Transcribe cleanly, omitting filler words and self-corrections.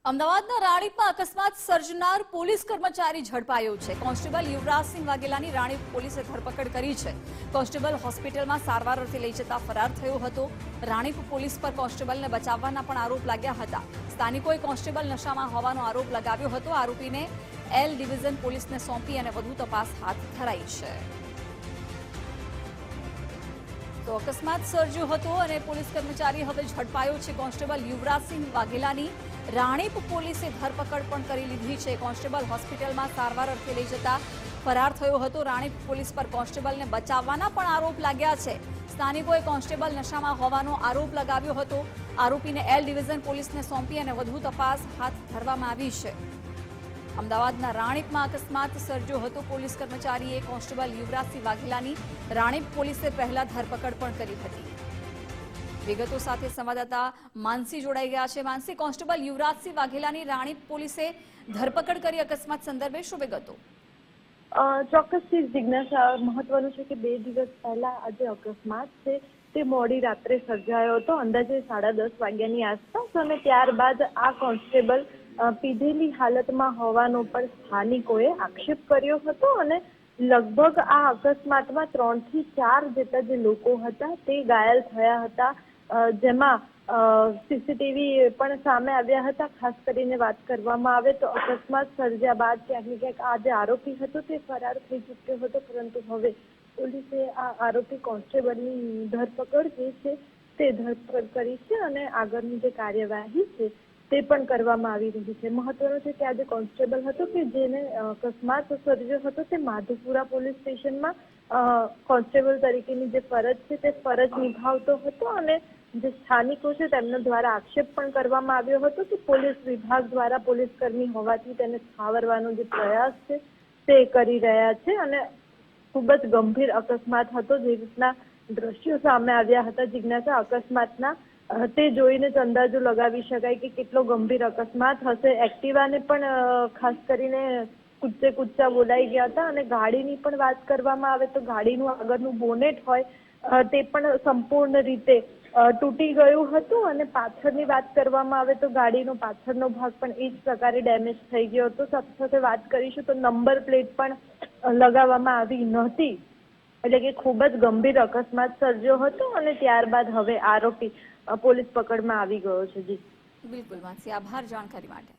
અમદાવાદના રાણીપમાં અકસ્માત સર્જનાર પોલીસ કર્મચારી ઝડપાયો છે। કોન્સ્ટેબલ યુવરાજસિંહ વાઘેલાની રાણીપ પોલીસે ધરપકડ કરી છે। કોન્સ્ટેબલ હોસ્પિટલમાં સારવાર અર્થે લઈ જતા ફરાર થયો હતો। રાણીપ પોલીસ પર કોન્સ્ટેબલને બચાવવાના પણ આરોપ લાગ્યા હતા। સ્થાનિકોએ કોન્સ્ટેબલ નશામાં હોવાનો આરોપ લગાવ્યો હતો। આરોપીને એલ ડિવિઝન પોલીસને સોંપી અને વધુ તપાસ હાથ ધરાઈ છે। તો અકસ્માત સર્જ્યો હતો અને પોલીસ કર્મચારી હવે ઝડપાયો છે। કોન્સ્ટેબલ યુવરાજસિંહ વાઘેલાની રાણીપ પોલીસે ધરપકડ પણ કરી લીધી છે। કોન્સ્ટેબલ હોસ્પિટલમાં સારવાર અર્થે લઈ જતા ફરાર થયો હતો। રાણીપ પોલીસ પર કોન્સ્ટેબલને બચાવવાના પણ આરોપ લાગ્યા છે। સ્થાનિકોએ કોન્સ્ટેબલ નશામાં હોવાનો આરોપ લગાવ્યો હતો। આરોપીને એલ ડિવિઝન પોલીસને સોંપી અને વધુ તપાસ હાથ ધરવામાં આવી છે। અમદાવાદના રાણીપમાં અકસ્માત સર્જ્યો હતો। પોલીસ કર્મચારીએ કોન્સ્ટેબલ યુવરાજસિંહ વાઘેલાની રાણીપ પોલીસે પહેલા ધરપકડ પણ કરી હતી। વિગતો સાથે સંવાદદાતા માનસી જોડાઈ ગયા છે। માનસી, કોન્સ્ટેબલ યુવરાજસિંહ વાઘેલાની રાણીપ પોલીસે ધરપકડ કરી, અકસ્માત સંદર્ભે શું વિગતો? ચોક્કસથી જિજ્ઞાસા, મહત્વનું છે કે 2 દિવસ પહેલા આજે અકસ્માત છે તે મોડી રાત્રે સર્જાયો હતો, અંદાજે 10:30 વાગ્યાની આસપાસ, અને ત્યારબાદ આ કોન્સ્ટેબલ પીધેલી હાલતમાં હોવાનો પણ સ્થાનિકોએ આક્ષેપ કર્યો હતો અને લગભગ આ અકસ્માતમાં 3 થી 4 જેટલા જે લોકો હતા તે ઘાયલ થયા હતા, જેમાં સીસીટીવી પણ સામે આવ્યા હતા। ખાસ કરીને વાત કરવામાં આવે તો અકસ્માત સર્જ્યા બાદ ક્યાંક ને ક્યાંક આ જે આરોપી હતો તે ફરાર થઈ ચૂક્યો હતો, પરંતુ હવે પોલીસે આ આરોપી કોન્સ્ટેબલની ધરપકડ જે છે તે ધરપકડ કરી છે અને આગળની જે કાર્યવાહી છે તે પણ કરવામાં આવી રહી છે। મહત્વનું છે કે આ જે કોન્સ્ટેબલ હતો કે જેને અકસ્માત સર્જ્યો હતો તે માધુપુરા પોલીસ સ્ટેશનમાં કોન્સ્ટેબલ તરીકેની જે ફરજ છે તે ફરજ નિભાવતો હતો અને જે સ્થાનિકો છે તેમના દ્વારા આક્ષેપ પણ કરવામાં આવ્યો હતો કે પોલીસ વિભાગ દ્વારા પોલીસ કર્મી હોવાથી તેને છાવરવાનો જે પ્રયાસ છે તે કરી રહ્યા છે અને ખૂબ જ ગંભીર અકસ્માત હતો। જે રીતના દ્રશ્યો સામે આવ્યા હતા જિજ્ઞાસા અકસ્માતના, તે જોઈને જ અંદાજો લગાવી શકાય કે કેટલો ગંભીર અકસ્માત હશે। એક્ટિવાને પણ ખાસ કરીને કૂદચા બોલાઈ ગયા હતા અને ગાડીની પણ વાત કરવામાં આવે તો ગાડીનું આગળનું બોનેટ હોય તે પણ સંપૂર્ણ રીતે તૂટી ગયું હતું અને પાછળની વાત કરવામાં આવે તો ગાડીનો પાછળનો ભાગ પણ એ જ પ્રકારે ડેમેજ થઈ ગયો હતો। સાથે સાથે વાત કરીશું તો નંબર પ્લેટ પણ લગાવવામાં આવી નહોતી, એટલે કે ખૂબ જ ગંભીર અકસ્માત સર્જ્યો હતો અને ત્યારબાદ હવે આરોપી પોલીસ પકડમાં આવી ગયો છે। જી બિલકુલ માનસી, આભાર જાણકારી માટે।